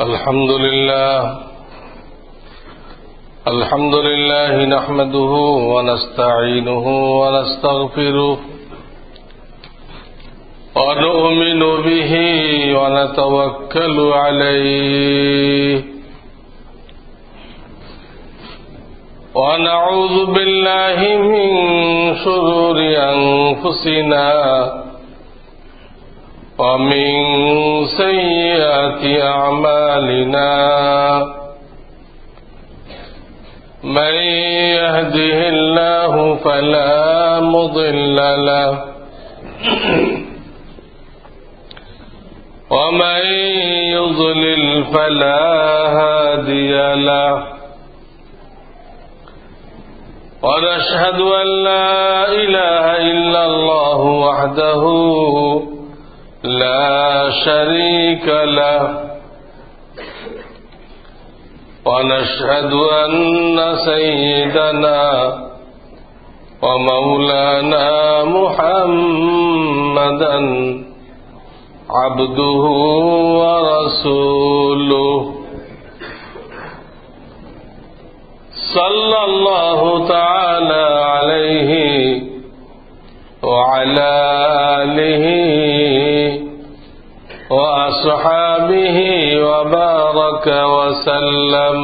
الحمد لله نحمده ونستعينه ونستغفره ونؤمن به ونتوكل عليه ونعوذ بالله من شرور أنفسنا ومن سيئات أعمالنا من يهده الله فلا مضل له ومن يضلل فلا هادي له ونشهد أن لا إله إلا الله وحده لا شريك له ونشهد أن سيدنا ومولانا محمدا عبده ورسوله صلى الله تعالى عليه وعلى آله وأصحابه وبارك وسلم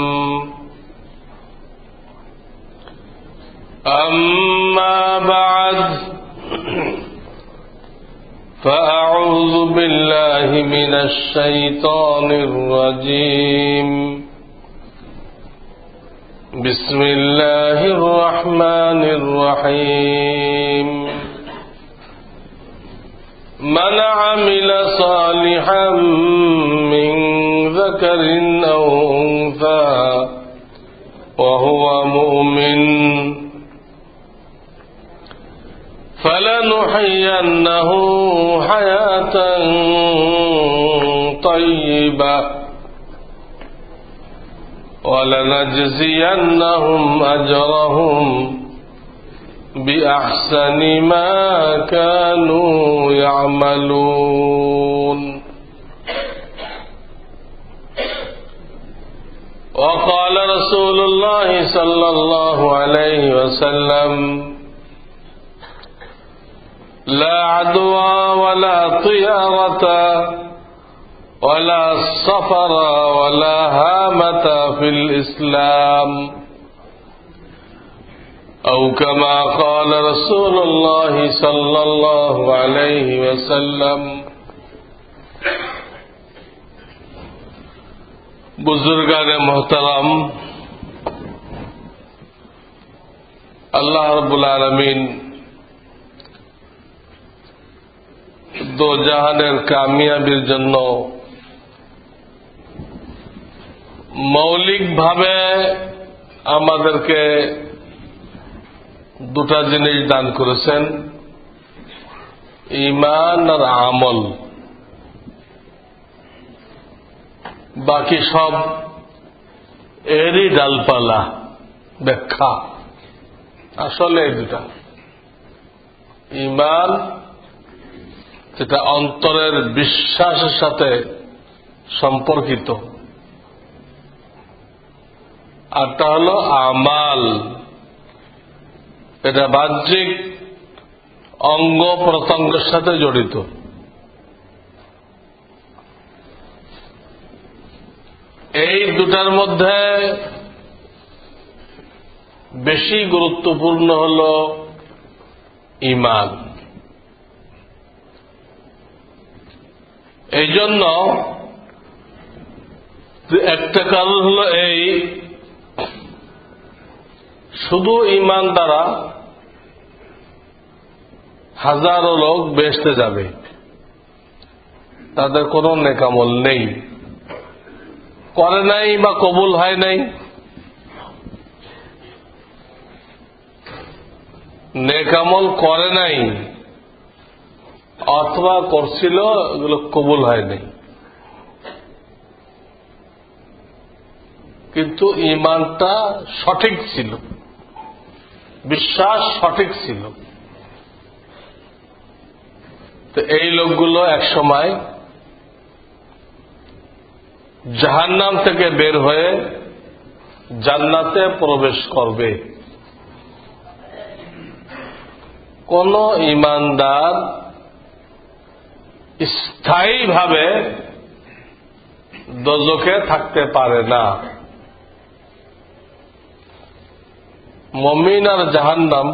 أما بعد فأعوذ بالله من الشيطان الرجيم بسم الله الرحمن الرحيم من عمل صالحا من ذكر أو أنثى وهو مؤمن فلنحيينه حياة طيبة ولنجزينهم أجرهم بأحسن ما كانوا يعملون. وقال رسول الله صلى الله عليه وسلم لا عدوى ولا طيارة ولا سفر ولا هامة في الإسلام أو كما قال رسول الله صلى الله عليه وسلم. बुजुर्गान मोहतरम, अल्लाह रब्बुल आलमीन दो জাহানের কামিয়াবির জন্য মৌলিকভাবে আমাদেরকে দুটা জিনিস দান করেছেন, ঈমান আর আমল। বাকি সব এরই ডালপালা, ব্যাখ্যা। আসলে এই দুটা, ঈমান যেটা অন্তরের বিশ্বাসের সাথে সম্পর্কিত, আরটা হলো আমাল, এটা বাহ্যিক অঙ্গ প্রত্যঙ্গের সাথে জড়িত। এই দুটার মধ্যে বেশি গুরুত্বপূর্ণ হল ঈমান। এই জন্য একটা কারণ হল এই, শুধু ঈমান দ্বারা হাজারো লোক বেহেশতে যাবে, তাদের কোনো নেকামল নেই, করে নাই বা কবুল হয় নাই। নেকামল করে নাই অথবা করছিল, এগুলো কবুল হয় নাই। কিন্তু ঈমানটা সঠিক ছিল, বিশ্বাস সঠিক ছিল। তো এই লোকগুলো এক সময় জাহান্নাম থেকে বের হয়ে জান্নাতে প্রবেশ করবে। কোন ঈমানদার স্থায়ীভাবে দোজখে থাকতে পারে না। মুমিন আর জাহান্নাম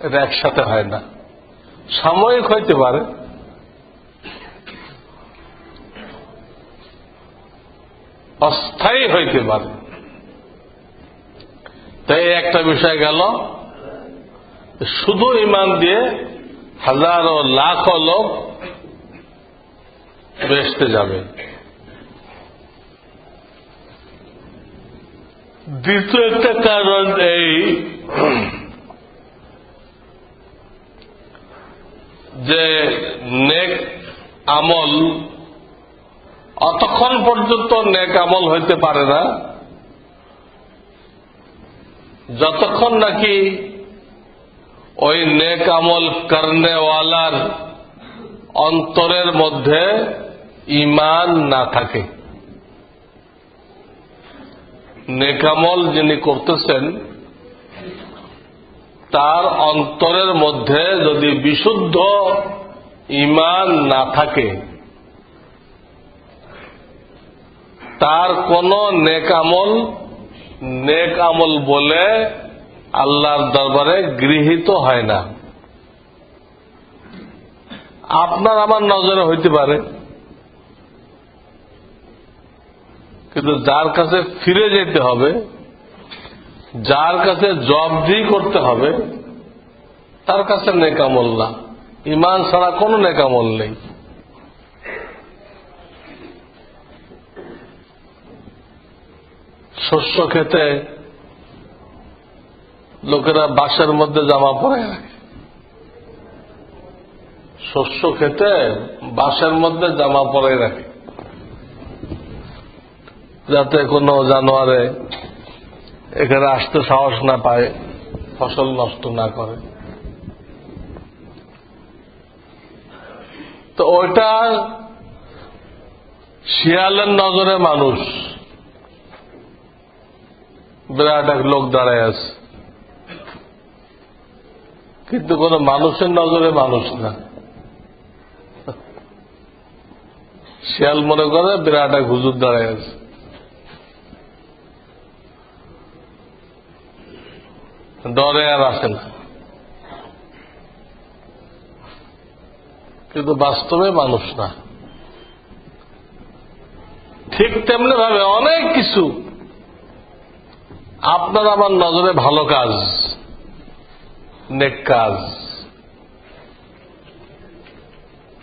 এটা একসাথে হয় না, সাময়িক হইতে পারে, অস্থায়ী হইতে পারে। তাই একটা বিষয় গেল, শুধু ঈমান দিয়ে হাজারো লাখো লোক বেহেশতে যাবে। দ্বিতীয় একটা কারণ এই যে নেক আমল অতক্ষণ পর্যন্ত নেক আমল হইতে পারে না যতক্ষণ নাকি ওই নেক আমল করনেওয়ালার অন্তরের মধ্যে ঈমান না থাকে। নেক আমল যিনি করতেছেন তার অন্তরের মধ্যে যদি বিশুদ্ধ ঈমান না থাকে, তার কোন নেক আমল বলে আল্লাহর দরবারে গৃহীত হয় না। আপনার আমার নজরে হইতে পারে, কিন্তু যার কাছে ফিরে যেতে হবে, যার কাছে জবাবদিহি করতে হবে, তার কাছে নেক আমল না। ঈমান ছাড়া কোন নেক আমল নেই। শস্য খেতে লোকেরা বাঁশের মধ্যে জামা পরে রাখে, শস্য খেতে বাঁশের মধ্যে জামা পরে রাখে, যাতে কোনো জানোয়ারে এখানে আসতে সাহস না পায়, ফসল নষ্ট না করে। তো ওইটা শিয়ালের নজরে মানুষ, বিরাট এক লোক দাঁড়ায় আছে, কিন্তু কোন মানুষের নজরে মানুষ না। শিয়াল মনে করে বিরাট এক হুজুর দাঁড়ায় আছে। ডরে আর আসে না, কিন্তু বাস্তবে মানুষ না। ঠিক তেমনি ভাবে অনেক কিছু আপনার আমার নজরে ভালো কাজ, নেক কাজ,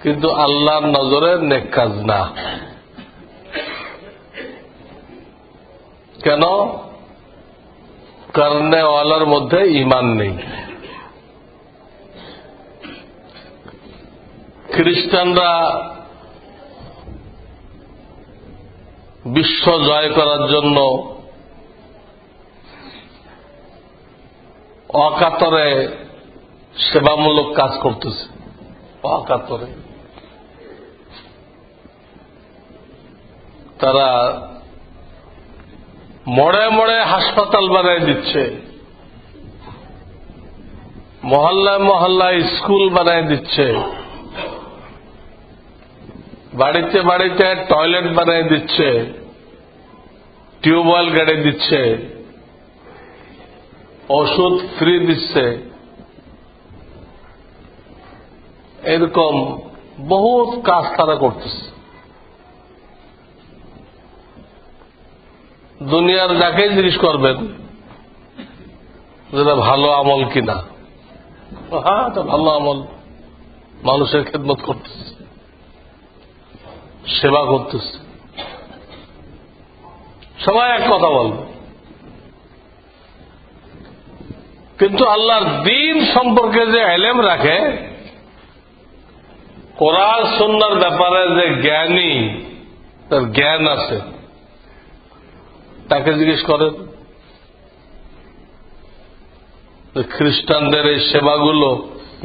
কিন্তু আল্লাহর নজরে নেক কাজ না। কেন? করনেওয়ালার মধ্যে ঈমান নেই। খ্রিস্টানরা বিশ্ব জয় করার জন্য অকাতরে সেবামূলক কাজ করতেছে, অকাতরে। তারা মোড়ে মোড়ে হাসপাতাল বানায় দিচ্ছে, মহল্লায় মহল্লায় স্কুল বানায় দিচ্ছে, বাড়িতে বাড়িতে টয়লেট বানায় দিচ্ছে, টিউবওয়েল গাড়ি দিচ্ছে, ওষুধ ফ্রি দিচ্ছে। এরকম বহুত কাজ তারা করতেছে। দুনিয়ার যাকে জিজ্ঞেস করবেন যেটা ভালো আমল কিনা, হ্যাঁ এটা ভালো আমল, মানুষের খেদমত করতেছে, সেবা করতেছে, সবাই এক কথা বলবে। কিন্তু আল্লাহর দ্বীন সম্পর্কে যে ইলম রাখে, কোরআন সুন্নাহর ব্যাপারে যে জ্ঞানী, তার জ্ঞান আছে, তাকে জিজ্ঞেস করেন খ্রিস্টানদের এই সেবাগুলো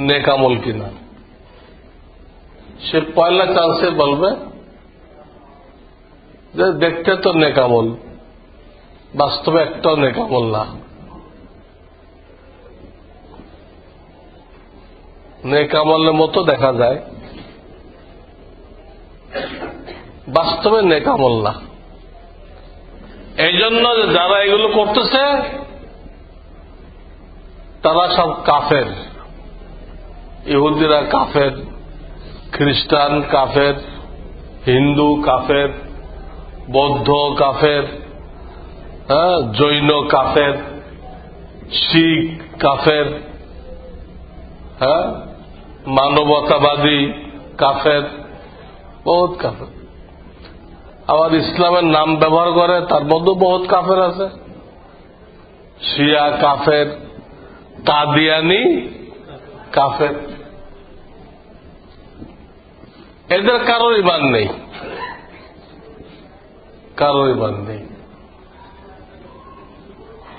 নেক আমল কিনা, সে পয়লা চান্সে বলবে যে দেখতে তো নেকামল, বাস্তবে একটাও নেকামল না। নেকামলের মতো দেখা যায়, বাস্তবে নেকামল না। এই জন্য যারা এগুলো করতেছে তারা সব কাফের। ইহুদিরা কাফের, খ্রিস্টান কাফের, হিন্দু কাফের, বৌদ্ধ কাফের, জৈন কাফের, শিখ কাফের, মানবতাবাদী কাফের, বহুত কাফের। আবার ইসলামের নাম ব্যবহার করে তার মধ্যে বহুত কাফের আছে। শিয়া কাফের, কাদিয়ানি কাফের। এদের কারোর ঈমান নেই, কারোর ঈমান নেই।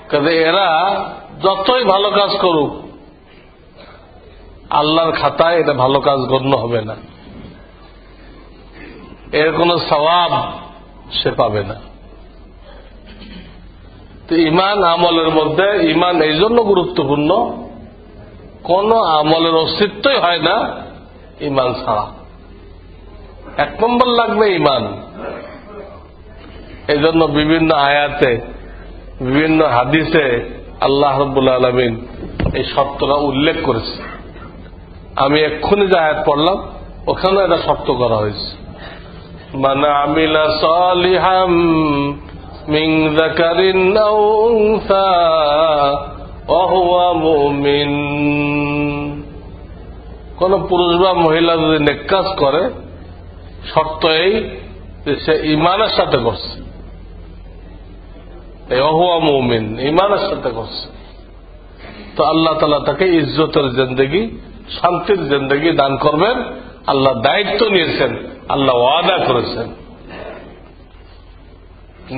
কাজে এরা যতই ভালো কাজ করুক, আল্লাহর খাতায় এটা ভালো কাজ গণ্য হবে না, এর কোন সওয়াব সে পাবে না। তো ঈমান আমলের মধ্যে, ঈমান এই জন্য গুরুত্বপূর্ণ, কোন আমলের অস্তিত্বই হয় না ঈমান ছাড়া। এক নম্বর লাগবে ঈমান। এই জন্য বিভিন্ন আয়াতে, বিভিন্ন হাদিসে আল্লাহ রাব্বুল আলামিন এই শর্তটা উল্লেখ করেছে। আমি এক্ষুনি যে আয়াত পড়লাম ওখানে এটা শর্ত করা হয়েছে, মান আমিলা সালিহাম মিন যাকারিন আও উনসা ওয়া হুয়া মুমিন। কোন পুরুষ বা মহিলা যদি নেক কাজ করে, শর্ত এই যে সে ঈমানের সাথে করছে, ওয়া হুয়া মুমিন, ঈমানের সাথে করছে, তো আল্লাহ তাআলা তাকে ইজ্জতের জিন্দেগি, শান্তির জিন্দেগি দান করবেন। আল্লাহ দায়িত্ব নিয়েছেন, আল্লাহ ওয়াদা করেছেন।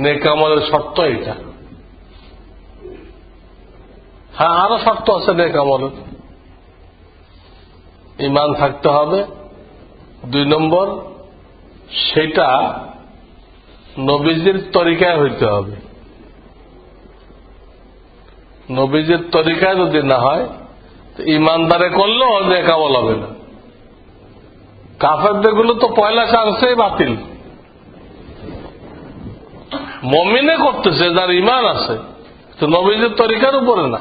নেক আমলের শর্ত এটা। হ্যাঁ, আরো শর্ত আছে নেক আমলের। ঈমান থাকতে হবে। 2 নম্বর, সেটা নবীজির তরিকায় হইতে হবে। নবীজির তরিকায় যদি না হয়, ইমানদারে করলেও নেক আমল হবে না। কাফেরদের গুলো তো পয়লা চান্সেই বাতিল। মুমিনে করতেছে যার ঈমান আছে, তো নবীজির তরিকার উপরে না,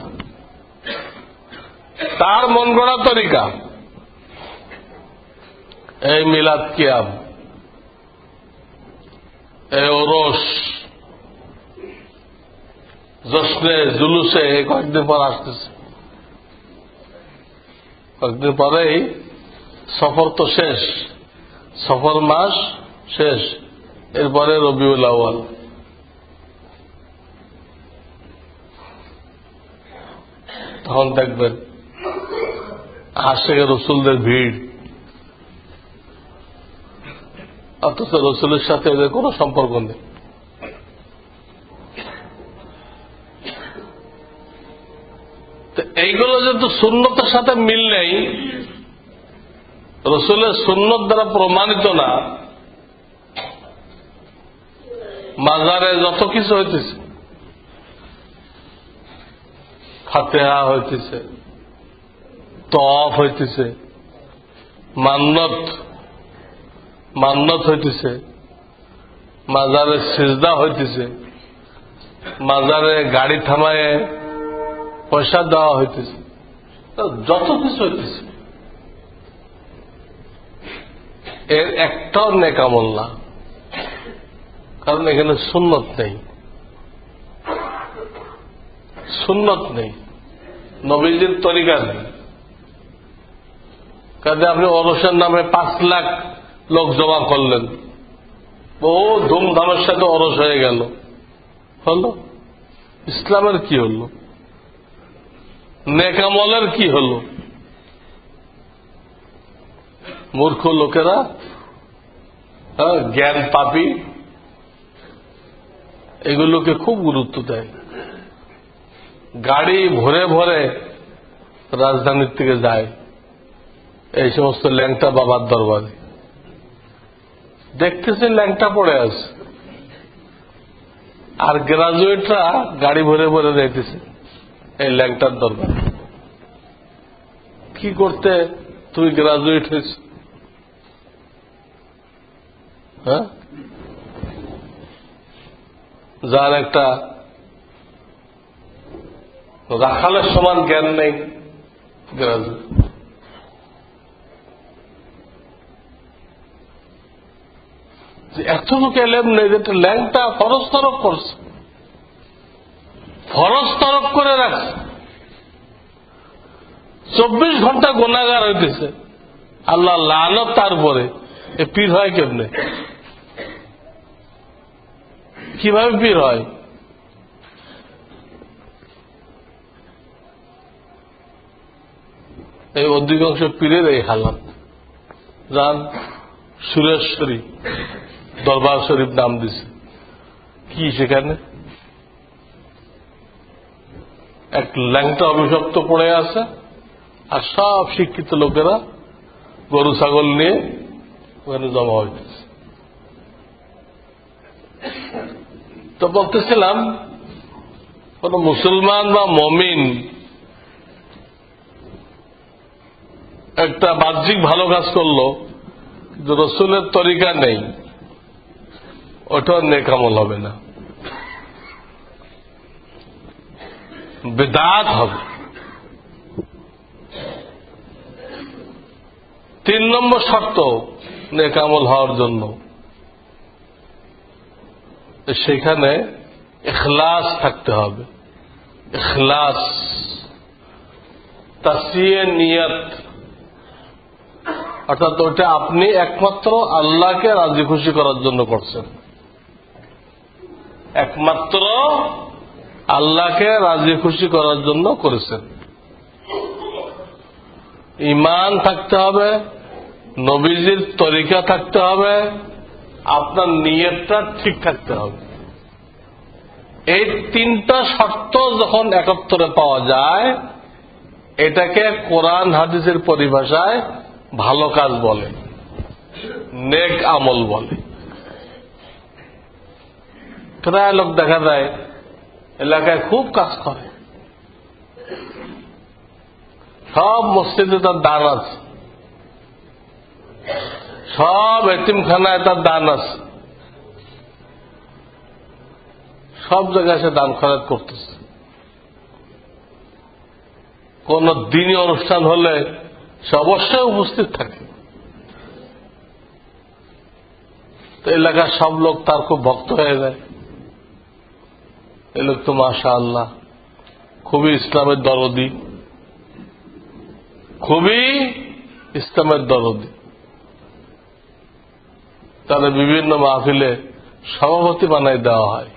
তার মন গড়া তরিকা। এই মিলাদ কিয়াম, এই ওরস, জশ্নে জুলুসে কয়েকদিন পর আসতেছে। কয়েকদিন পরেই সফর তো শেষ, সফর মাস শেষ, এরপরে রবিউল আউয়াল। তখন দেখবেন আশিকে রসুলদের ভিড়, অথচ রসুলের সাথে এদের কোন সম্পর্ক নেই। তো এইগুলো যেহেতু সুন্নতের সাথে মিল নেই, রসুলের সুন্নত দ্বারা প্রমাণিত না, মাজারে যত কিছু হইতেছে, ফাতিহা হইতেছে, তওয়াফ হইতেছে, মান্নত হইতেছে, মাজারে সিজদা হইতেছে, মাজারে গাড়ি থামায় পয়সা দেওয়া হইতেছে, যত কিছু হইতেছে, এর একটাও নেক আমল না। কারণ এখানে সুন্নত নেই, সুন্নত নেই, নবীজির তরিকা নেই। কাজে আপনি ওরসের নামে 5 লাখ লোক জমা করলেন, বহু ধুমধামের সাথে ওরস হয়ে গেল, হলো ইসলামের কি হল? নেক আমলের কি হল? মূর্খ লোকেরা, জ্ঞান পাপী, এগুলোকে খুব গুরুত্ব দেয়। গাড়ি ভরে ভরে রাজধানীর থেকে যায় এই সমস্ত ল্যাংটা বাবার দরবারে, দেখতেছে ল্যাংটা পড়ে আছে, আর গ্রাজুয়েটরা গাড়ি ভরে ভরে যাইতেছে এই ল্যাংটার দরকার। কি করতে তুই গ্রাজুয়েট হয়েছ? হ্যাঁ, যার একটা রাখালের সমান জ্ঞান নেই, গ্রাজুয়েট। এতটুকু এলেম নেই যে ল্যাংটা ফরজ তরক করছে, ফরজ তরক করে রাখছে, 24 ঘন্টা গুনাহগার হইতেছে, আল্লাহ লানত তার উপরে। এ পীর হয় কেমনে? কিভাবে পীর হয়? এই অধিকাংশ পীরের এই হালাত। যান সুরেশ্বরী দরবার শরীফ নাম দিছে, কি সেখানে এক ল্যাংটা অভিশপ্ত পড়ে আছে, আর সব শিক্ষিত লোকেরা গরু ছাগল নিয়ে ওখানে জমা হইতেছে। তো বলতেছিলাম, কোন মুসলমান বা মমিন একটা বাহ্যিক ভালো কাজ করলো, কিন্তু রসুলের তরিকা নেই, ওটা নেক আমল হবে না, বিদআত হবে। 3 নম্বর শর্ত নেক আমল হওয়ার জন্য, সেখানে ইখলাস থাকতে হবে। ইখলাস, তাসফিয়ে নিয়ত, অর্থাৎ ওটা আপনি একমাত্র আল্লাহকে রাজি খুশি করার জন্য করছেন, একমাত্র আল্লাহকে রাজি খুশি করার জন্য করেছেন। ঈমান থাকতে হবে, নবীজির তরিকা থাকতে হবে, আপনার নিয়তটা ঠিক থাকতে হবে। এই 3টা শর্ত যখন একত্রে পাওয়া যায়, এটাকে কোরআন হাদিসের পরিভাষায় ভালো কাজ বলে, নেক আমল বলে। প্রায় লোক দেখা যায় এলাকায় খুব কাজ করে, সব মসজিদে তার দান আছে, সব এতিমখানায় তার দান আছে, সব জায়গায় সে দান খরচ করতেছে। কোন দিনই অনুষ্ঠান হলে সে অবশ্যই উপস্থিত থাকে। তো এলাকার সব লোক তার খুব ভক্ত হয়ে যায়। এই লোক তো মাশাআল্লাহ খুবই ইসলামের দরদি, খুবই ইসলামের দরদি। তাদের বিভিন্ন মাহফিলে সভাপতি বানাই দেওয়া হয়,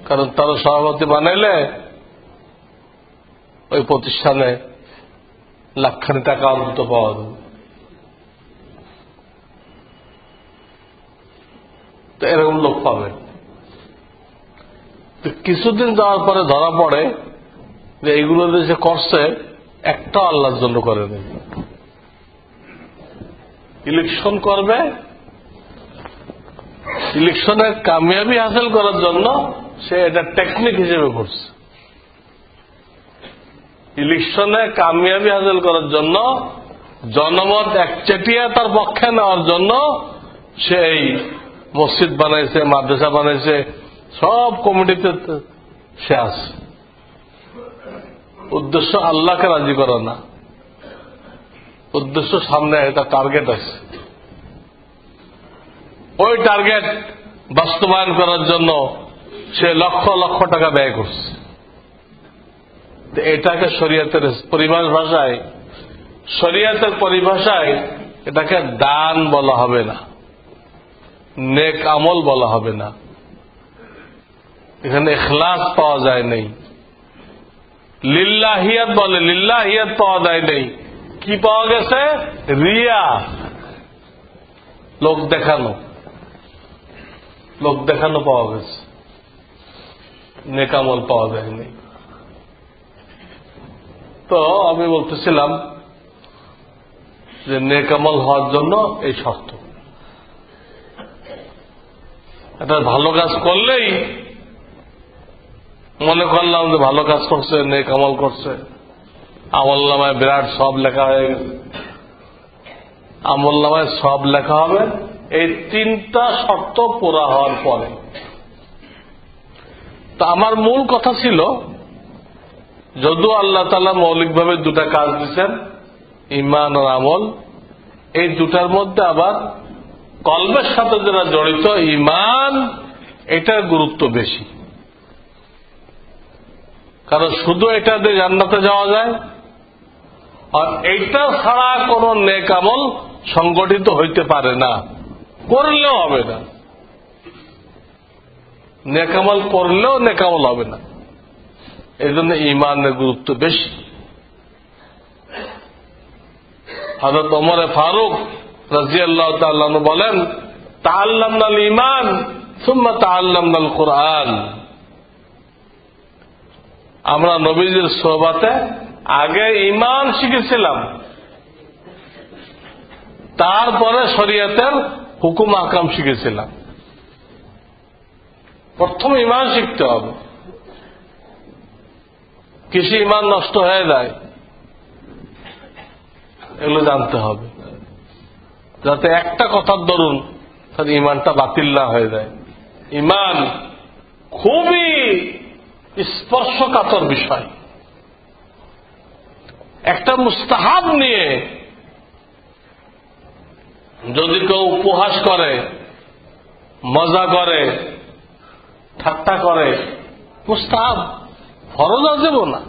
কারণ তারা সভাপতি বানাইলে ওই প্রতিষ্ঠানে লাখখানি টাকা অন্তত পাওয়া যাবে। তো এরকম লোক পাবে। কিছুদিন যাওয়ার পরে ধরা পড়ে যে এইগুলো যে সে করছে একটা আল্লাহর জন্য করে নেই। ইলেকশন করবে, ইলেকশনে কামিয়াবি হাসিল করার জন্য সে এটা টেকনিক হিসেবে করছে। ইলেকশনে কামিয়াবি হাসিল করার জন্য, জনমত একচেটিয়া তার পক্ষে নেওয়ার জন্য সে এই মসজিদ বানাইছে, মাদ্রাসা বানাইছে, সব কমিটিতে সে আছে। উদ্দেশ্য আল্লাহকে রাজি করা না, উদ্দেশ্য সামনে একটা টার্গেট আছে, ওই টার্গেট বাস্তবায়ন করার জন্য সে লক্ষ লক্ষ টাকা ব্যয় করছে। এটাকে শরীয়তের পরিভাষায়, শরীয়তের পরিভাষায় এটাকে দান বলা হবে না, নেক আমল বলা হবে না। এখানে ইখলাস পাওয়া যায় নাই, লিল্লাহিয়াত বলে, লিল্লাহিয়াত পাওয়া যায় নাই। কি পাওয়া গেছে? রিয়া, লোক দেখানো, লোক দেখানো পাওয়া গেছে, নেক আমল পাওয়া যায়নি। তো আমি বলতেছিলাম যে নেক আমল হওয়ার জন্য এই শর্ত। একটা ভালো কাজ করলেই মনে করলাম যে ভালো কাজ করছে, নেক আমল করছে, আমলনামায় বিরাট সব লেখা হয়ে গেছে। আমলনামায় সব লেখা হবে এই তিনটা শর্ত পুরা হওয়ার পরে। তো আমার মূল কথা ছিল, যদিও আল্লাহ তাআলা মৌলিকভাবে দুটা কাজ দিচ্ছেন, ঈমান আর আমল, এই দুটার মধ্যে আবার কলবের সাথে যারা জড়িত ঈমান, এটার গুরুত্ব বেশি। কারণ শুধু এটা দিয়ে জান্নাতে যাওয়া যায়, আর এইটা ছাড়া কোন নেক আমল সংগঠিত হইতে পারে না, করলেও হবে না। নেক আমল করলেও নেক আমল হবে না। এই জন্য ঈমানের গুরুত্ব বেশি। হযরত ওমর ফারুক রাদিয়াল্লাহু তাআলা আনহু বলেন, তাআল্লামনাল ঈমান সুম্মা তাআল্লামনাল কুরআন। আমরা নবীজির সোহবতে আগে ঈমান শিখেছিলাম, তারপরে শরীয়তের হুকুম আহকাম শিখেছিলাম। প্রথম ঈমান শিখতে হবে। কিসে ঈমান নষ্ট হয়ে যায় এগুলো জানতে হবে, যাতে একটা কথার দরুন তার ঈমানটা বাতিল না হয়ে যায়। ঈমান খুবই স্পর্শকাতর বিষয়। একটা মুস্তাহাব নিয়ে যদি কেউ উপহাস করে, মজা করে, ঠাট্টা করে, মুস্তাহাব, ফরজ আজেব না,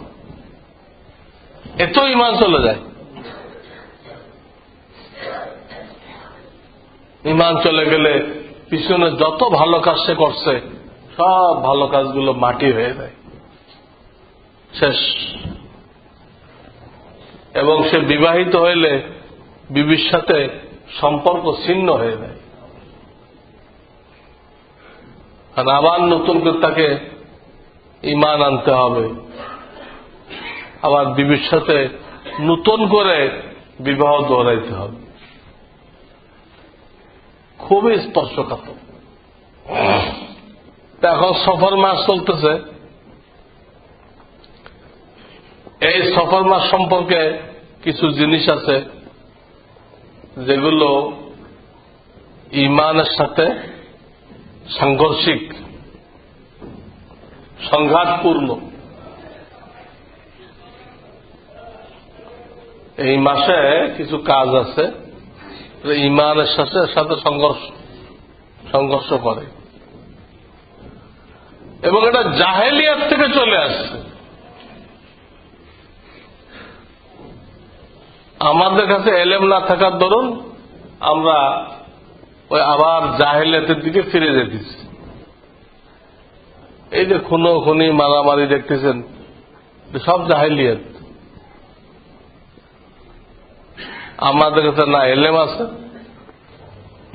এত ঈমান চলে যায়। ঈমান চলে গেলে পিছনে যত ভালো কাজ সে করছে সব ভালো কাজগুলো মাটি হয়ে যায়, শেষ। এবং সে বিবাহিত হইলে বিবির সাথে সম্পর্ক ছিন্ন হয়ে যায়। আর আবার নতুন করে তাকে ঈমান আনতে হবে, আবার বিবির সাথে নতুন করে বিবাহ দৌড়াইতে হবে। খুবই স্পর্শকাতর। এখন সফর মাস চলতেছে, এই সফর মাস সম্পর্কে কিছু জিনিস আছে যেগুলো ঈমানের সাথে সাংঘর্ষিক, সংঘাতপূর্ণ। এই মাসে কিছু কাজ আছে ঈমানের সাথে সংঘর্ষ করে, এবং এটা জাহেলিয়াত থেকে চলে আসছে। আমাদের কাছে এলেম না থাকার দরুন আমরা ওই আবার জাহেলিয়াতের দিকে ফিরে যেতেছি। এই যে খুনোখুনি, মারামারি দেখতেছেন, সব জাহেলিয়াত। আমাদের কাছে না এলেম আছে,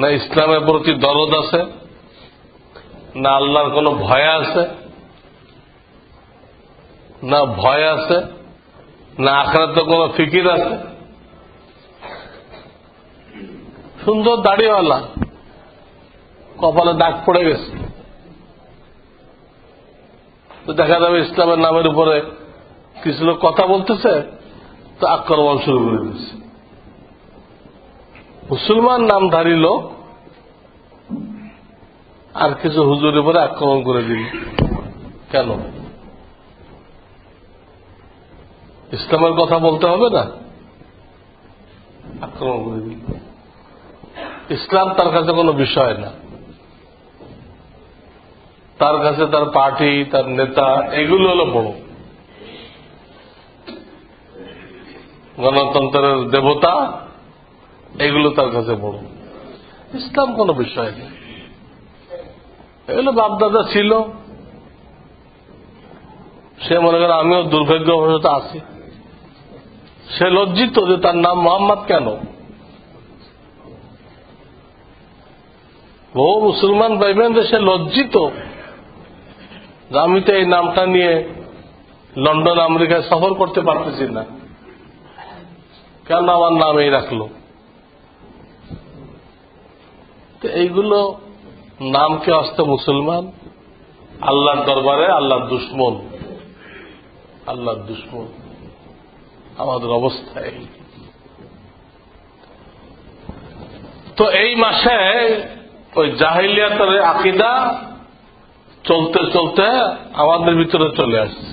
না ইসলামের প্রতি দরদ আছে, না আল্লাহর কোনো ভয় আছে, না ভয় আছে, না আখিরাতের কোনো ফিকির আছে। সুন্দর দাড়িওয়ালা, কপালে দাগ পড়ে গেছে, তো দেখা যাবে ইসলামের নামের উপরে কিছু লোক কথা বলতেছে, তো আক্রমণ শুরু করে দিচ্ছে। মুসলমান নামধারী লোক আর কিছু হুজুরের উপরে আক্রমণ করে দিল। কেন? ইসলামের কথা বলতে হবে না, আক্রমণ করে দিল। ইসলাম তার কাছে কোনো বিষয় না, তার কাছে তার পার্টি, তার নেতা, এগুলো হলো বড়। গণতন্ত্রের দেবতা, এগুলো তার কাছে বড়। ইসলাম কোনো বিষয় নেই। এগুলো বাপদাদা ছিল, সে মনে করে আমিও দুর্ভাগ্যবশত আছি। সে লজ্জিত যে তার নাম মোহাম্মদ কেন। বহু মুসলমান পাইবেন যে সে লজ্জিত যে আমি তো এই নামটা নিয়ে লন্ডন, আমেরিকায় সফর করতে পারতেছি না, কেন আমার নাম এই রাখলো। তো এইগুলো নাম কে আসতে মুসলমান, আল্লাহর দরবারে আল্লাহর দুশ্মন। আল্লাহর দুশ্মন আমাদের অবস্থায়। তো এই মাসে ওই জাহিলিয়াতের আকীদা চলতে চলতে আমাদের ভিতরে চলে আসছে।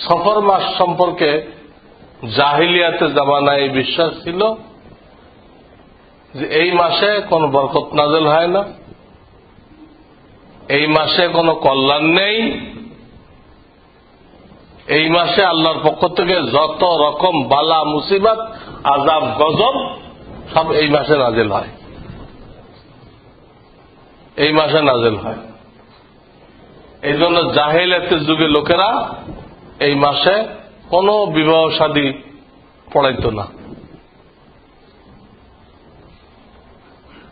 সফর মাস সম্পর্কে জাহিলিয়াতে জামানায় বিশ্বাস ছিল যে এই মাসে কোন বরকত নাযিল হয় না, এই মাসে কোনো কল্যাণ নেই, এই মাসে আল্লাহর পক্ষ থেকে যত রকম বালা মুসিবত আযাব গজব সব এই মাসে নাযিল হয়, এই মাসে নাযিল হয়। এই জন্য জাহিলিয়াতের যুগে লোকেরা এই মাসে কোনো বিবাহ শাদী পড়াইত না,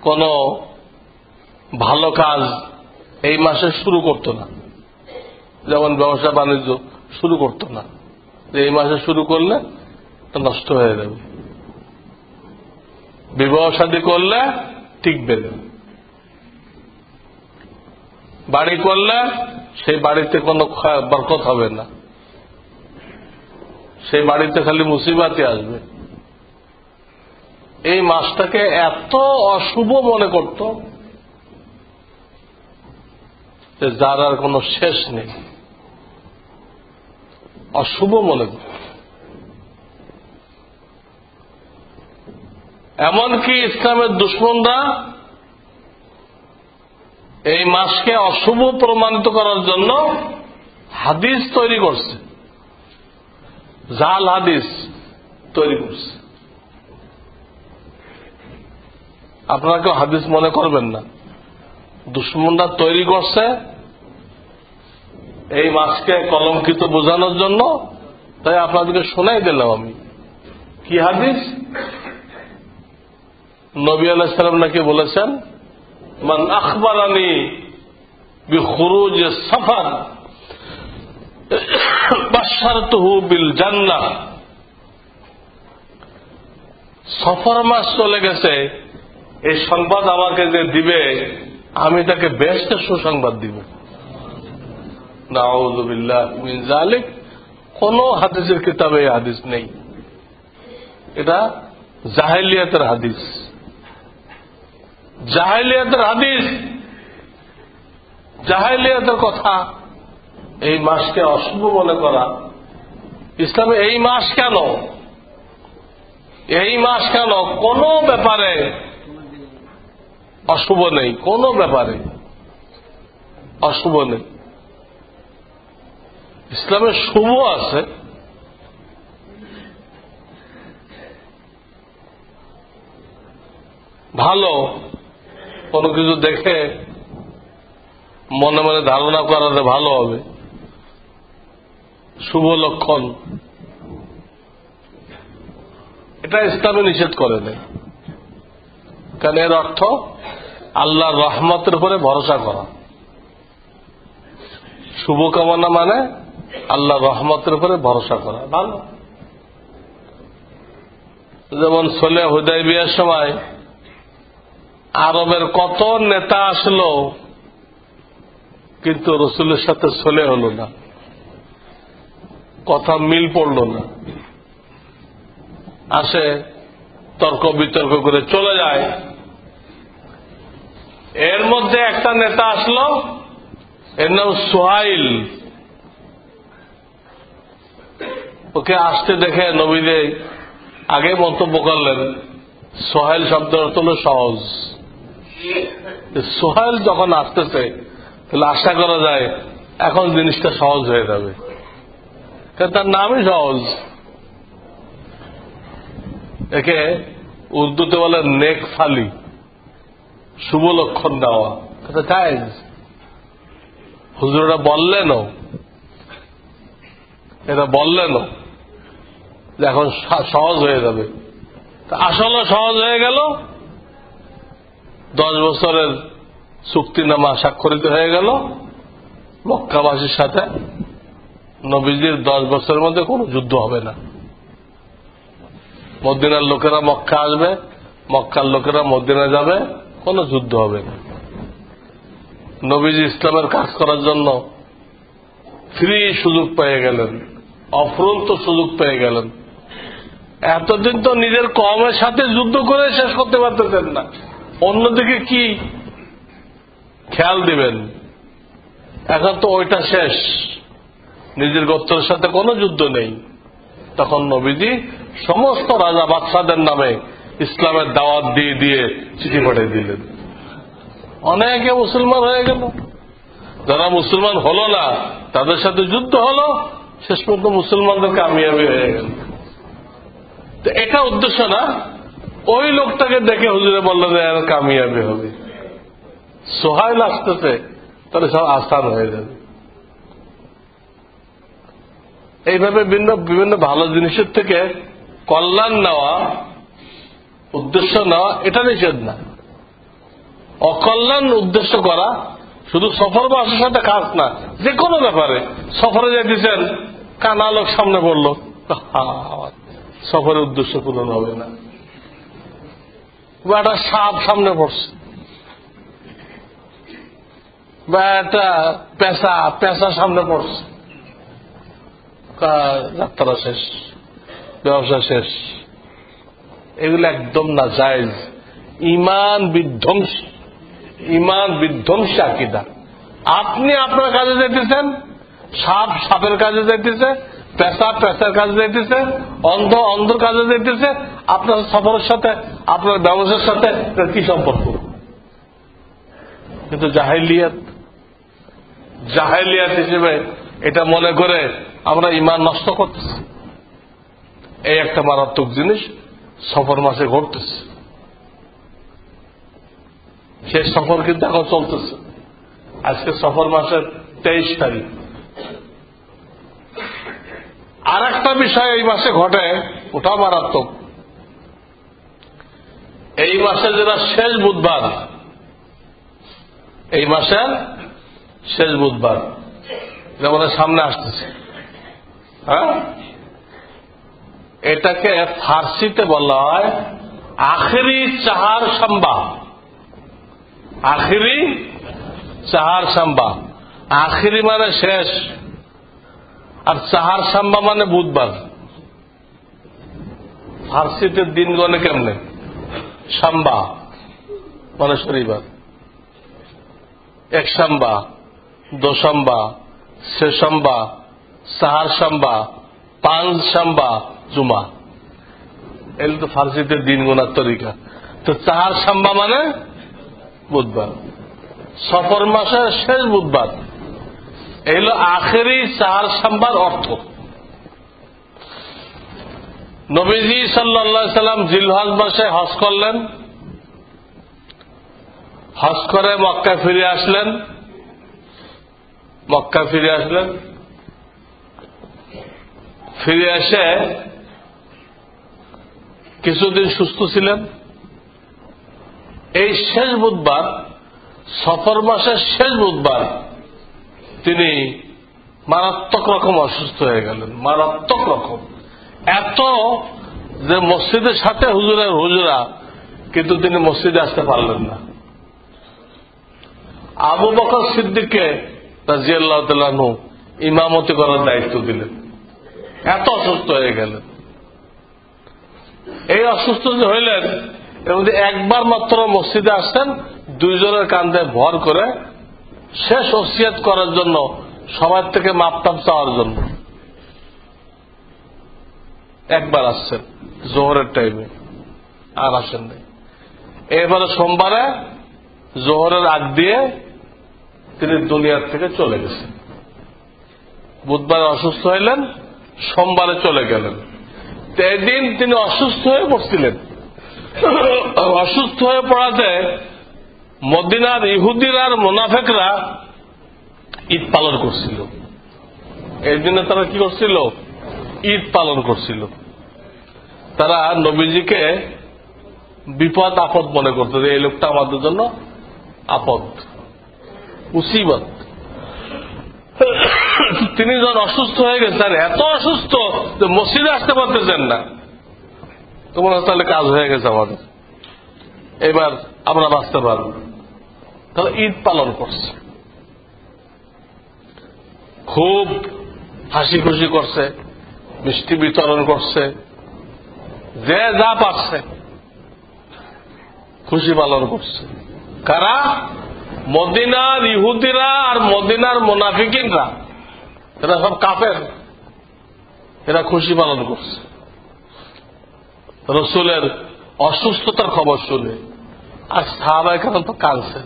কোনো ভালো কাজ এই মাসে শুরু করত না। যেমন ব্যবসা বাণিজ্য শুরু করত না, যে এই মাসে শুরু করলে তা নষ্ট হয়ে যাবে, বিবাহ শাদী করলে টিকবে না, বাড়ি করলে সেই বাড়িতে কোনো বরকত হবে না, সেই বাড়িতে খালি মুসিবতই আসবে। এই মাসটাকে এত অশুভ মনে করত যে যার আর কোনো শেষ নেই, অশুভ মনে করত। এমনকি ইসলামের দুশমনরা এই মাসকে অশুভ প্রমাণিত করার জন্য হাদিস তৈরি করছে, জাল হাদিস তৈরি করছে। আপনারা কেউ হাদিস মনে করবেন না, দুশমনরা তৈরি করছে এই মাসকে কলঙ্কিত বোঝানোর জন্য। তাই আপনাদেরকে শোনাই দিলাম আমি কি হাদিস। নবী আলাইহিস সালাম নাকি বলেছেন, মান আখবারানি বিখুরুজ সফর বাশশারতুহু বিল জান্নাহ। সফর মাস চলে গেছে, এই সংবাদ আমাকে যে দিবে আমি তাকে বেহেশতের সুসংবাদ দিব। নাউযু বিল্লাহি মিন যালিক। কোন হাদিসের কিতাবে এই হাদিস নেই, এটা জাহিলিয়াতের হাদিস, জাহিলিয়াতের হাদিস, জাহিলিয়াতের কথা। এই মাসকে অশুভ মনে করা, ইসলামে এই মাস কেন, এই মাস কেন কোন ব্যাপারে অশুভ নেই, কোন ব্যাপারে অশুভ নেই। ইসলামে শুভ আছে, ভালো কোন কিছু দেখে মনে মনে ধারণা করাতে ভালো হবে, শুভ লক্ষণ, এটা ইসলামে নিষেধ করে নেই। কারণ এর অর্থ আল্লাহর রহমতের উপরে ভরসা করা। শুভকামনা মানে আল্লাহর রহমতের উপরে ভরসা করা, ভালো। যেমন সুলহ হুদায়বিয়ার সময় আরবের কত নেতা আসলো, কিন্তু রাসূলের সাথে সুলহ হলো না, কথা মিল পড়ল না, আসে তর্ক বিতর্ক করে চলে যায়। এর মধ্যে একটা নেতা আসলো, এর নাম সুহাইল। ওকে আসতে দেখে নবীজি আগে মন্তব্য করলেন, সোহেল শব্দের অর্থ হল সহজ। সোহেল যখন আসতেছে তাহলে আশা করা যায় এখন জিনিসটা সহজ হয়ে যাবে, কারণ তার নামই সহজ। একে উর্দুতে বলে নেক ফালি, শুভ লক্ষণ দেওয়া। তাই হুজুররা বললেনও, এটা বললেনও যে এখন সহজ হয়ে যাবে। আসলে সহজ হয়ে গেল, 10 বছরের চুক্তিনামা স্বাক্ষরিত হয়ে গেল মক্কাবাসীর সাথে। নবীজির 10 বছরের মধ্যে কোনো যুদ্ধ হবে না। মদিনার লোকেরা মক্কা আসবে, মক্কার লোকেরা মদিনা যাবে, কোনো যুদ্ধ হবে না। নবীজি ইসলামের কাজ করার জন্য ফ্রি সুযোগ পেয়ে গেলেন, অফুরন্ত সুযোগ পেয়ে গেলেন। এতদিন তো নিজের কওমের সাথে যুদ্ধ করে শেষ করতে পারতেছেন না, অন্যদিকে কি খেয়াল দিবেন? এখন তো ওইটা শেষ, নিজের গোত্রের সাথে কোনো যুদ্ধ নেই। তখন নবীজি সমস্ত রাজা বাদশাদের নামে ইসলামের দাওয়াত দিয়ে দিয়ে চিঠি পাঠিয়ে দিলেন। অনেকে মুসলমান হয়ে গেল, যারা মুসলমান হলো না তাদের সাথে যুদ্ধ হলো, শেষ পর্যন্ত মুসলমানদের কামিয়াবি হয়ে গেল। তো এটা উদ্দেশ্য না, ওই লোকটাকে দেখে হুজুরে বললেন যে এর কামিয়াবি হবে, সোহাইল আসতেছে, তাহলে সব আসান হয়ে যাবে। এইভাবে বিভিন্ন ভালো জিনিসের থেকে কল্যাণ নেওয়া, উদ্দেশ্য নেওয়া, এটা নিষেধ না। অকল্যাণ উদ্দেশ্য করা শুধু সফর বাসের সাথে খাস না, যে কোনো ব্যাপারে। সফরে যেতেছেন, কানা লোক সামনে পড়লো, সফরের উদ্দেশ্য পূরণ হবে না। বা একটা সাপ সামনে পড়ছে, বা একটা পেঁচা সামনে পড়ছে, যাত্রা শেষ, ব্যবসা শেষ। এগুলো একদম না জায়েজ, ইমান বিধ্বংসী আকীদা। আপনি আপনার কাজে যাইতেছেন, সাপ সাপের কাজে যাইতেছে, পেঁচার কাজে যাইতেছে, অন্ধর কাজে যাইতেছে, আপনার সফরের সাথে, আপনার ব্যবসার সাথে কি সম্পর্ক? কিন্তু জাহেলিয়াত হিসেবে এটা মনে করে আমরা ইমান নষ্ট করতেছি। এই একটা মারাত্মক জিনিস সফর মাসে ঘটতেছে। সে সফর কিন্তু এখন চলতেছে, আজকে সফর মাসের 23 তারিখ। আর একটা বিষয় এই মাসে ঘটে, ওটা মারাত্মক। এই মাসে যেটা শেষ বুধবার, এই মাসের শেষ বুধবার যেমন সামনে আসতেছে, হ্যাঁ, এটাকে ফার্সিতে বলা হয় আখিরি চাহার সাম্বা। আখিরি চাহার সাম্বা, আখিরি মানে শেষ, আর চাহার সাম্বা মানে বুধবার। ফার্সিতে দিন গণে কেমনে? সাম্বা মানে শনিবার, এক সাম্বা, দো সাম্বা, সে সাম্বা, চাহার সাম্বা, পাঁচ সাম্বা, জুমা। এগুলো তো ফার্সিতে দিন গোনার তরিকা। তো চাহার সাম্বা মানে বুধবার, সফর মাসের শেষ বুধবার। এগুলো আখেরি চাহার সাম্বার অর্থ। নবীজি সাল্লাল্লাহু আলাইহি সাল্লাম জিলহজ মাসে হজ করলেন, হজ করে মক্কায় ফিরে আসলেন। ফিরে এসে কিছুদিন সুস্থ ছিলেন। এই শেষ বুধবার, সফর মাসের শেষ বুধবার, তিনি মারাত্মক রকম অসুস্থ হয়ে গেলেন। মারাত্মক রকম, এত যে মসজিদের সাথে হুজুরা, কিন্তু তিনি মসজিদে আসতে পারলেন না। আবু বকর সিদ্দিককে রাদিয়াল্লাহু তাআলা আনহু ইমামতি করার দায়িত্ব দিলেন। এত অসুস্থ হয়ে গেলেন। এই অসুস্থ যে হইলেন, এর মধ্যে একবার মাত্র মসজিদে আসতেন, দুইজনের কাঁধে ভর করে শেষ ওসিয়ত করার জন্য, সবার থেকে মাপটাপ চাওয়ার জন্য একবার আসছেন জোহরের টাইমে, আর আসেন নাই। এবারে সোমবারে জোহরের আগ দিয়ে তিনি দুনিয়ার থেকে চলে গেছেন। বুধবারে অসুস্থ হইলেন, সোমবারে চলে গেলেন। এদিন তিনি অসুস্থ হয়ে পড়ছিলেন। অসুস্থ হয়ে পড়াতে মদিনার ইহুদিরা আর মুনাফিকরা ঈদ পালন করছিল। এই দিনে তারা কি করছিল? ঈদ পালন করছিল। তারা নবীজিকে বিপদ আপদ মনে করত, যে এই লোকটা আমাদের জন্য আপদ, মুসিবত। তিনি যখন অসুস্থ হয়ে গেছেন, এত অসুস্থ যে মসজিদে আসতে পারতেছেন না, তোমার তাহলে কাজ হয়ে গেছে আমাদের, এবার আমরা বাঁচতে পারব। তাহলে ঈদ পালন করছে। খুব হাসি খুশি করছে, মিষ্টি বিতরণ করছে, যে যা পারছে খুশি পালন করছে। কারা? মদিনার ইহুদিরা আর মদিনার মুনাফিকিনরা, এরা সব কাফের, এরা খুশি পালন করছে রসুলের অসুস্থতার খবর শুনে। আর সাহাবায়ে কেরাম তো কাঁদছেন।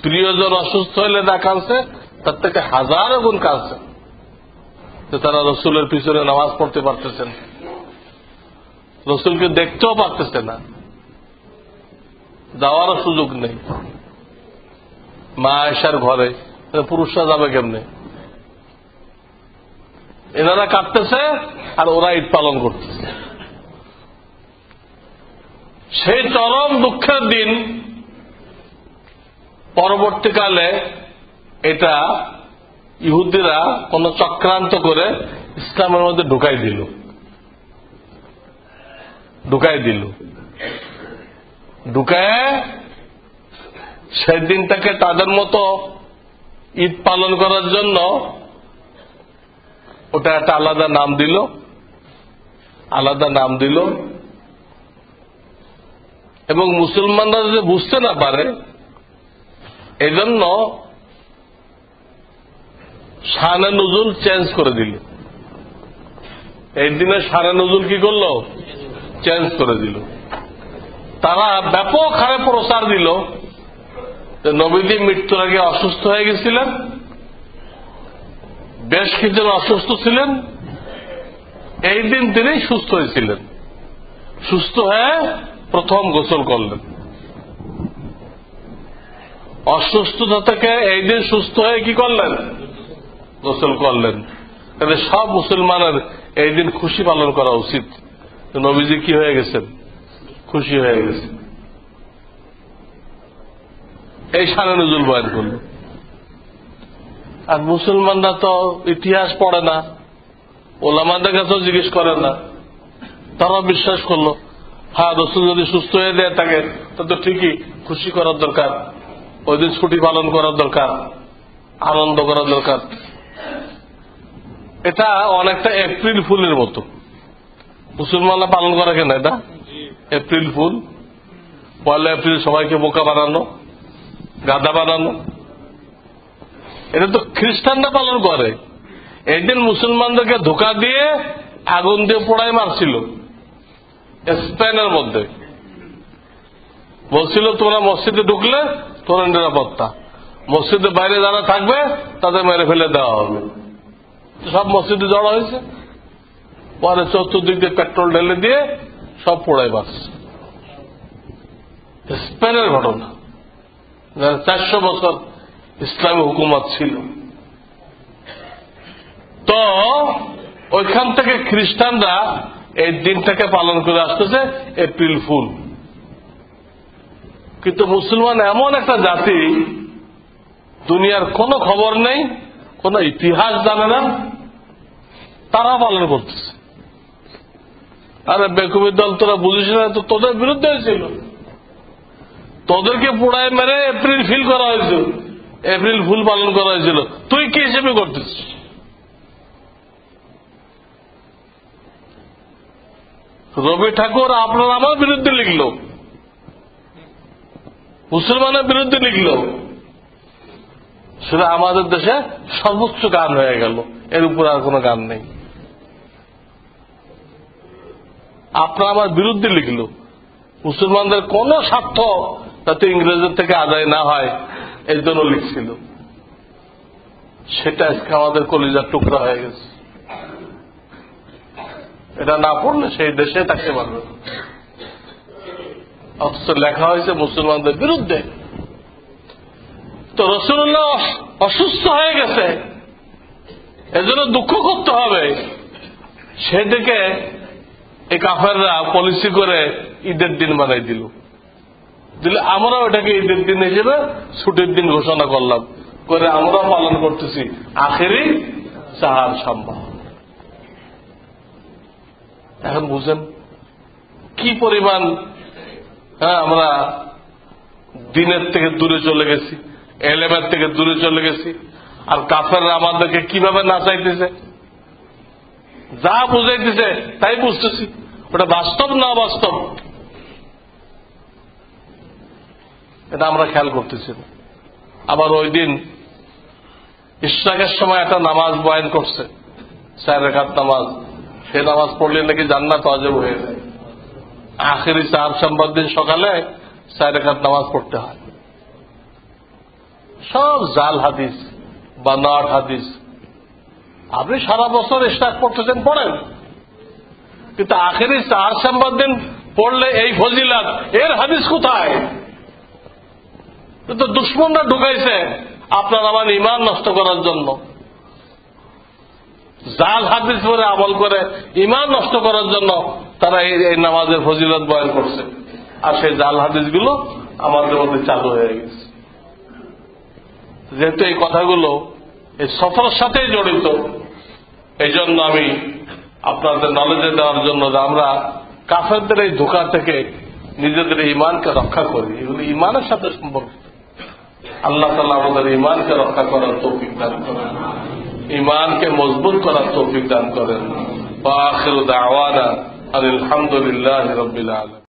প্রিয়জন অসুস্থ হইলে না কাঁদছে, তার থেকে হাজারো গুণ কাঁদছেন যে তারা রসুলের পিছনে নামাজ পড়তে পারতেছেন, রসুলকে দেখতেও পারতেছে না, যাওয়ারও সুযোগ নেই। মা আয়েশার ঘরে পুরুষরা যাবে কেমনে? এনারা কাঁদতেছে আর ওরা ঈদ পালন করতেছে। সেই চরম দুঃখের দিন পরবর্তীকালে এটা ইহুদিরা কোন চক্রান্ত করে ইসলামের মধ্যে ঢুকাই দিল। ঢুকায় সেই দিনটাকে তাদের মতো ঈদ পালন করার জন্য ওটা একটা আলাদা নাম দিল। এবং মুসলমানরা যদি বুঝতে না পারে, এই জন্য শানে নুজুল চেঞ্জ করে দিল। এই দিনে শানে নুজুল কি করলো? চেঞ্জ করে দিল। তারা ব্যাপক হারে প্রচার দিল যে নবীজি মৃত্যুর আগে অসুস্থ হয়ে গেছিলেন, বেশ কিছুদিন অসুস্থ ছিলেন, এই দিন তিনি সুস্থ হয়েছিলেন, সুস্থ হয়ে প্রথম গোসল করলেন। অসুস্থতা থেকে এই দিন সুস্থ হয়ে কি করলেন? গোসল করলেন। তাহলে সব মুসলমানের এই দিন খুশি পালন করা উচিত। নবীজি কি হয়ে গেছেন? খুশি হয়ে গেছেন। এই শানে নুজুল বয়ান করল। আর মুসলমানরা তো ইতিহাস পড়ে না, ওলামাদের কাছেও জিজ্ঞেস করে না, তারা বিশ্বাস করলো হ্যাঁ রসুল যদি সুস্থ হয়ে দেয় তাকে তো ঠিকই খুশি করার দরকার, ওই দিন ছুটি পালন করার দরকার, আনন্দ করার দরকার। এটা অনেকটা এপ্রিল ফুলের মতো। মুসলমানরা পালন করে কেন? এটা এপ্রিল ফুল, 1 এপ্রিল সবাইকে বোকা বানানো, গাধা বানানো। এটা তো খ্রিস্টানরা পালন করে। একদিন মুসলমানদেরকে ধোকা দিয়ে আগুন দিয়ে পোড়াই মারছিল স্পেনের মধ্যে। বলছিল তোমরা মসজিদে ঢুকলে তোমার নিরাপত্তা, মসজিদের বাইরে যারা থাকবে তাদের মেরে ফেলে দেওয়া হবে। সব মসজিদে জড়ো হয়েছে, পরে চতুর্দিক দিয়ে পেট্রোল ঢেলে দিয়ে সব পোড়াই মারছে। স্পেনের ঘটনা, 400 বছর ইসলামী হুকুমত ছিল। তো ওইখান থেকে খ্রিস্টানরা এই দিনটাকে পালন করে আসতেছে এপ্রিল ফুল। কিন্তু মুসলমান এমন একটা জাতি, দুনিয়ার কোনো খবর নেই, কোন ইতিহাস জানে না, তারা পালন করতেছে। আরে বেকুবের দল, তোরা বুঝিস না, তো তোদের বিরুদ্ধে হয়েছিল, তোদেরকে পোড়ায় মেরে এপ্রিল ফিল করা হয়েছিল, এপ্রিল ফুল পালন করা হয়েছিল, তুই কি হিসেবে করতেছিস? রবি ঠাকুর আপনার আমার বিরুদ্ধে লিখল, মুসলমানের বিরুদ্ধে লিখল, সেটা আমাদের দেশে সর্বোচ্চ গান হয়ে গেল, এর উপর আর কোন গান নেই। আপনার আমার বিরুদ্ধে লিখল, মুসলমানদের কোন স্বার্থ যাতে ইংরেজের থেকে আদায় না হয় এই জন্য লিখছিল। সেটা আজকে আমাদের কলিজার টুকরা হয়ে গেছে। এটা না পড়লে সেই দেশে থাকতে পারবে, অথচ লেখা হয়েছে মুসলমানদের বিরুদ্ধে। তো রাসূলুল্লাহ অসুস্থ হয়ে গেছে, এজন্য দুঃখ করতে হবে। সেদিকে এই কাফেররা পলিসি করে ঈদের দিন বানাই দিলে আমরা ওটাকে ঈদের দিন হিসেবে ছুটির দিন ঘোষণা করলাম, করে আমরা পালন করতেছি আখেরি সাহার সম্ভব। এখন বুঝেন কি পরিমাণ আমরা দিনের থেকে দূরে চলে গেছি। এলেমের থেকে দূরে চলে গেছি। আর কাফেররা আমাদেরকে কিভাবে নাচাইতেছে, যা বুঝাইতেছে তাই বুঝতেছি, ওটা বাস্তব না অবাস্তব এটা আমরা খেয়াল করতেছি না। আবার ওই দিন ইশরাকের সময় একটা নামাজ বয়ান করছে, 4 রাকাত নামাজ, সে নামাজ পড়লে নাকি জান্নাত ওয়াজিব হয়ে যায়। আখেরি 4 সোমবার দিন সকালে 4 রাকাত নামাজ পড়তে হয়। সব জাল হাদিস, বানোয়াট হাদিস। আপনি সারা বছর ইশরাক পড়তেছেন, পড়েন, কিন্তু আখেরি 4 সোমবার দিন পড়লে এই ফজিলাত, এর হাদিস কোথায়? তো দুশ্মনরা ঢুকাইছে আপনার আমার ইমান নষ্ট করার জন্য। জাল হাদিস পরে আমল করে ইমান নষ্ট করার জন্য তারা এই নামাজের ফজিলত বয়ান করছে। আর সেই জাল হাদিসগুলো আমাদের মধ্যে চালু হয়ে গেছে। যেহেতু এই কথাগুলো এই সফরের সাথেই জড়িত, এই জন্য আমি আপনাদের নলেজে দেওয়ার জন্য যে আমরা কাফেরদের এই ধোঁকা থেকে নিজেদের ইমানকে রক্ষা করি, এগুলো ইমানের সাথে সম্পর্কিত। আল্লাহ তাআলা আমাদের ইমানকে রক্ষা করার তৌফিক দান করেন, ইমানকে মজবুত করার তৌফিক দান করেন। ওয়া আখিরু দাওয়ানা আলহামদুলিল্লাহি রাব্বিল আলামিন।